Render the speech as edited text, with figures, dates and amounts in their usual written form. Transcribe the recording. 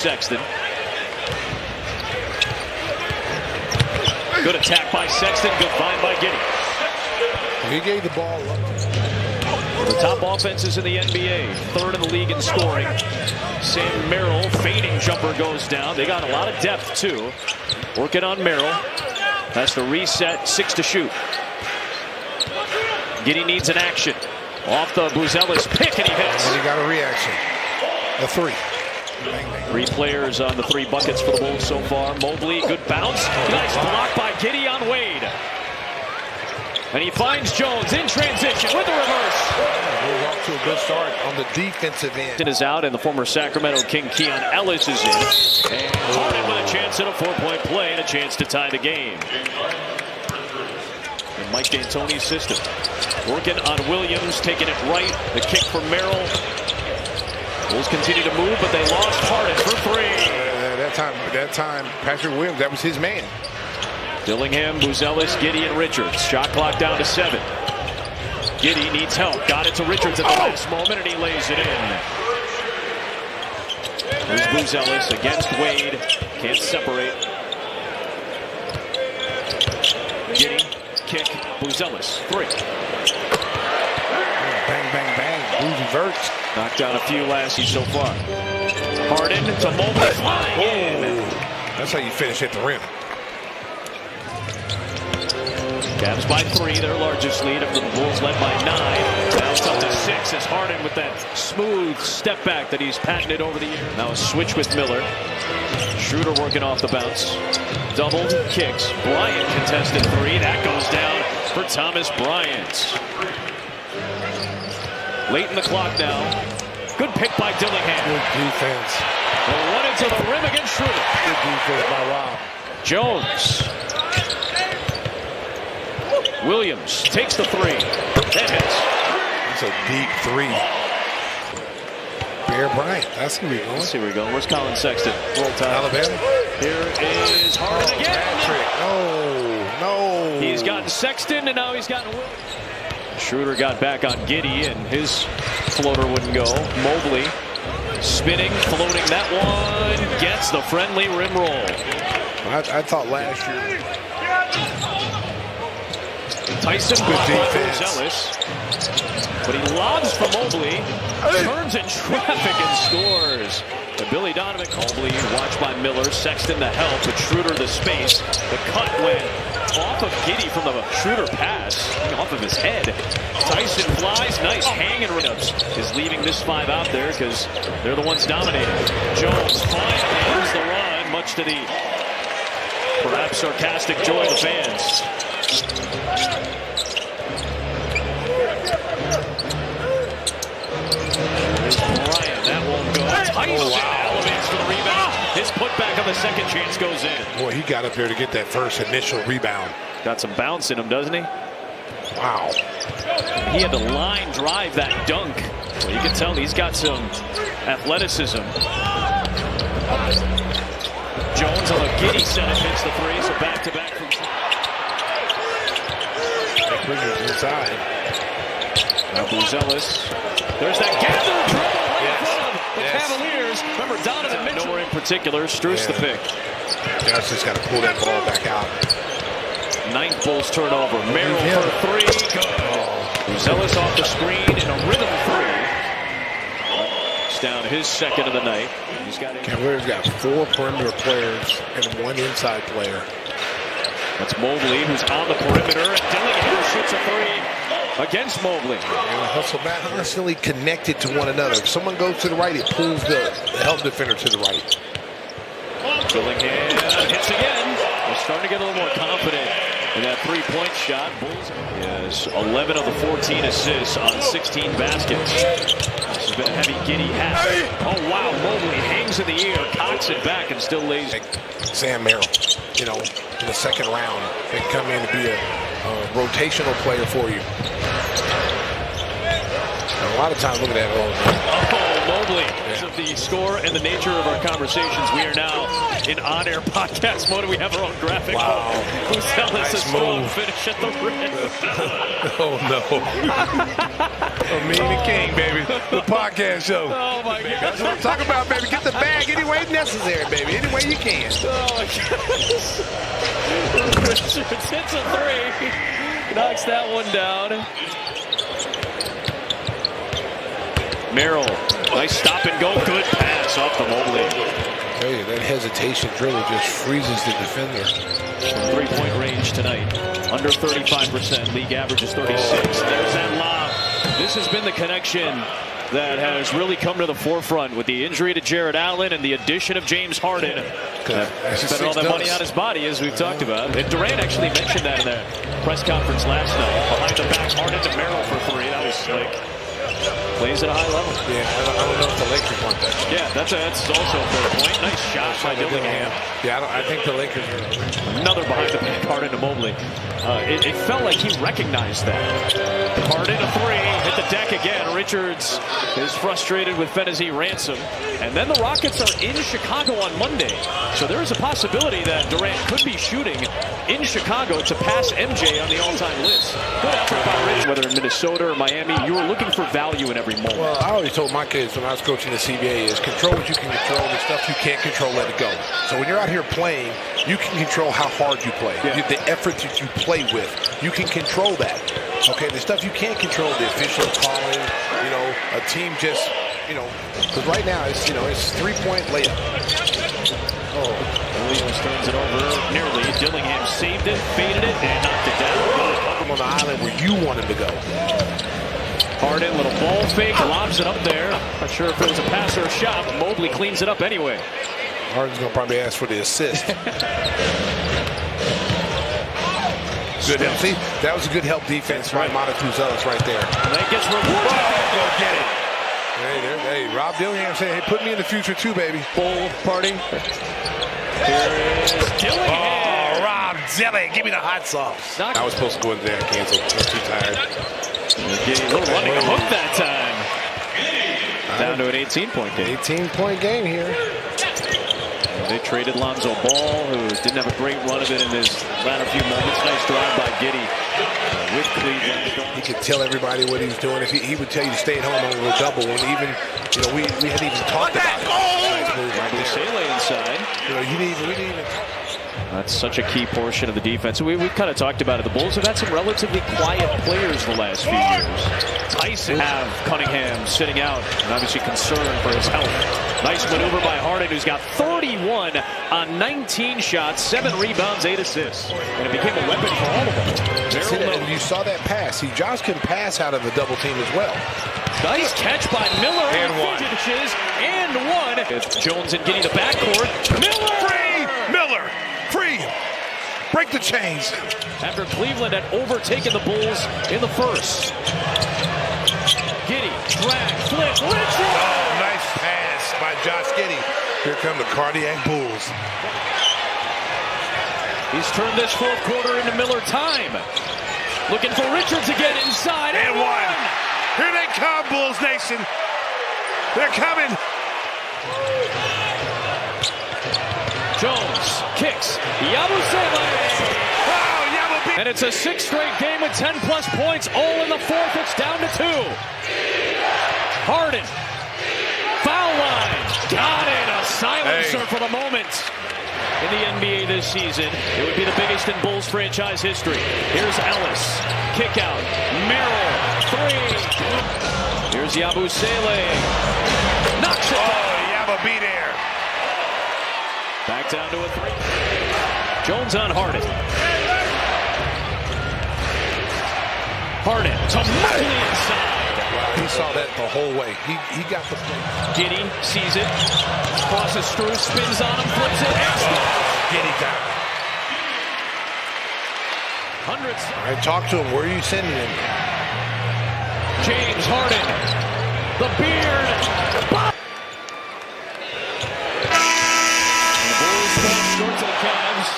Sexton. Good attack by Sexton. Good find by Giddey. He gave the ball up. The top offenses in the NBA. Third in the league in scoring. Sam Merrill, fading jumper goes down. They got a lot of depth, too. Working on Merrill. Has to reset. 6 to shoot. Giddey needs an action. Off the Buzelis pick, and he hits. And he got a reaction. A 3. 3 players on the 3 buckets for the Bulls so far. Mobley, good bounce. Nice block by Giddey on Wade. And he finds Jones in transition with the reverse. We're off to a good start on the defensive end. It is out, and the former Sacramento King Keon Ellis is in. And Harden with a chance at a 4-point play and a chance to tie the game. And Mike D'Antoni's system. Working on Williams, taking it right. The kick from Merrill. Bulls continue to move, but they lost Harden for 3. That time, Patrick Williams, that was his man. Dillingham, Buzelis, Giddey, and Richards. Shot clock down to 7. Giddey needs help. Got it to Richards at the last moment, and he lays it in. Here's Buzelis against Wade. Can't separate. Giddey, kick, Buzelis, 3. Bang, bang, bang. Boozy verts. Knocked down a few lassie so far. Harden to Mobley, flying in. That's how you finish at the rim. Cavs by 3, their largest lead. After the Bulls led by 9. Now it's up to 6 as Harden with that smooth step back that he's patented over the years. Now a switch with Miller. Schroeder working off the bounce. Doubled, kicks. Bryant contested 3. That goes down for Thomas Bryant. Late in the clock now. Good pick by Dillingham. Good defense. They'll run into the rim against Schroeder. Good defense by Rob. Jones. Williams takes the 3. That hits. It's a deep 3. Bear Bryant. That's who we're going. Let's see where we're going. Where's Colin Sexton? Roll time. Alabama. Here is Harden again. Patrick. No. He's gotten Sexton, and now he's gotten Williams. Schroeder got back on Giddey, and his floater wouldn't go. Mobley spinning, floating that one. Gets the friendly rim roll. I thought last year. Tyson, good defense. Ellis, but he lobs for Mobley, turns in traffic and scores. The Billy Donovan, Mobley watched by Miller, Sexton the help, but Schroeder the space. The cut went off of Giddey from the Schroeder pass, off of his head. Tyson flies, nice hang and run-ups. Is leaving this 5 out there because they're the ones dominating. Jones finds the run, much to the perhaps sarcastic joy of the fans. Bryant, that won't go. Tyson elevates for the rebound. His putback on the second chance goes in. Boy, he got up there to get that first initial rebound. Got some bounce in him, doesn't he? Wow. He had to line drive that dunk. Well, you can tell he's got some athleticism. Jones on the Giddey set hits the 3, so back-to-back from inside. Now Buzelis. There's that gather dribble right in front of the Cavaliers. Remember, Donovan Mitchell. Nowhere in particular. Struce the pick. Josh just got to pull that ball back out. 9th Bulls turnover. Merrill for 3. Buzelis off the screen in a rhythm 3. It's down his 2nd of the night. He's got it. Cavaliers got 4 perimeter players and 1 inside player. That's Mobley, who's on the perimeter, and Dillingham shoots a 3 against Mobley. Hustle back, constantly connected to one another. If someone goes to the right, it pulls the help defender to the right. Dillingham hits again. They're starting to get a little more confident in that 3-point shot. Bulls has 11 of the 14 assists on 16 baskets. This has been a heavy Giddey hat. Oh, wow. Mobley hangs in the air, cocks it back, and still lays it. Sam Merrill, in the 2nd round, they can come in to be a rotational player for you. And a lot of times, look at that. Oh, Mobley. Because of the score and the nature of our conversations, we are now in on-air podcast mode. We have our own graphic. Wow. Who's telling us a strong finish at the rim. Oh, no. Mean the King, baby. The podcast show. Oh, my God. That's what I'm talking about, baby. Get the bag any way necessary, baby. Any way you can. Oh, my goodness. Richards hits a three. Knocks that one down. Merrill, nice stop and go. Good pass off the Mobley. Tell you, that hesitation dribble just freezes the defender. Three-point range tonight. Under 35%. League average is 36. There's that lob. This has been the connection that has really come to the forefront with the injury to Jared Allen and the addition of James Harden. Spending all that money on his body, as we've talked about. And Durant actually mentioned that in that press conference last night. Behind the back, Harden to Merrill for three. That was like... plays at a high level. Yeah, I don't know if the Lakers want that. Yeah, that's also a fair point. Nice shot by Dillingham. Yeah, I think the Lakers are... Another behind the back, Harden to Mobley. It felt like he recognized that. Harden a three, hit the deck again. Richards is frustrated with Fennessy Ransom. And then the Rockets are in Chicago on Monday. So there is a possibility that Durant could be shooting in Chicago to pass MJ on the all-time list. Good effort by Richards. Whether in Minnesota or Miami, you were looking for value in every moment. Well, I always told my kids when I was coaching the CBA is control what you can control. The stuff you can't control, let it go. So when you're out here playing, you can control how hard you play. Yeah. The effort that you play with, you can control that. Okay, the stuff you can't control, the official calling, a team just, because right now it's, it's 3-point layup. Oh, Williams turns it over nearly. Dillingham saved it, faded it, and knocked it down. Put him on the island where you want him to go. Harden, little ball fake, lobs it up there. Not sure if it was a pass or a shot, but Mobley cleans it up anyway. Harden's going to probably ask for the assist. Good help. See, that was a good help defense by Montezuma's right there. And that gets rewarded. Go get it. Hey, Rob Dillingham saying, hey, put me in the future too, baby. Bowl party. Here is Dillingham. Oh, Rob Dillingham, give me the hot sauce. I was supposed to go in there and cancel. I'm too tired. Getting a little running a hook that time. Down to an 18-point game. 18-point game here. They traded Lonzo Ball, who didn't have a great run of it in his latter few moments. Nice drive by Giddey with Cleveland. He could tell everybody what he was doing. If he would tell you to stay at home on a little double when even, we hadn't even talked about it. Nice move right there. Sele inside. We didn't even. That's such a key portion of the defense. We've kind of talked about it. The Bulls have had some relatively quiet players the last few years. Tyson have Cunningham sitting out, and obviously concerned for his health. Nice maneuver by Harden, who's got 31 on 19 shots, 7 rebounds, 8 assists. And it became a weapon for all of them. You saw that pass. See, Josh can pass out of a double team as well. Nice catch by Miller. And one. Finishes, and one. It's Jones and Giddey the backcourt. Miller! Free! Miller! Free! Break the chains. After Cleveland had overtaken the Bulls in the first. Giddey, drag, flip, Richards! Oh, nice pass by Josh Giddey. Here come the cardiac Bulls. He's turned this fourth quarter into Miller time. Looking for Richards again inside. And one. Here they come, Bulls Nation. They're coming. Jones kicks. And it's a 6th straight game with 10-plus points. All in the fourth. It's down to 2. Harden. Foul line. Got it. A silencer for the moment. In the NBA this season, it would be the biggest in Bulls franchise history. Here's Ellis. Kick out. Merrill. 3. Here's Yabusele. Knocks it down. Oh, Yaba beat air. Back down to a 3. Jones on Harden. Harden to Mobley inside. Wow, he saw that the whole way. He got the play. Giddey sees it. Crosses through, spins on him, flips it. Giddey got it. Hundreds. All right, talk to him. Where are you sending him? James Harden. The beard. And the Bulls fall short to the Cavs.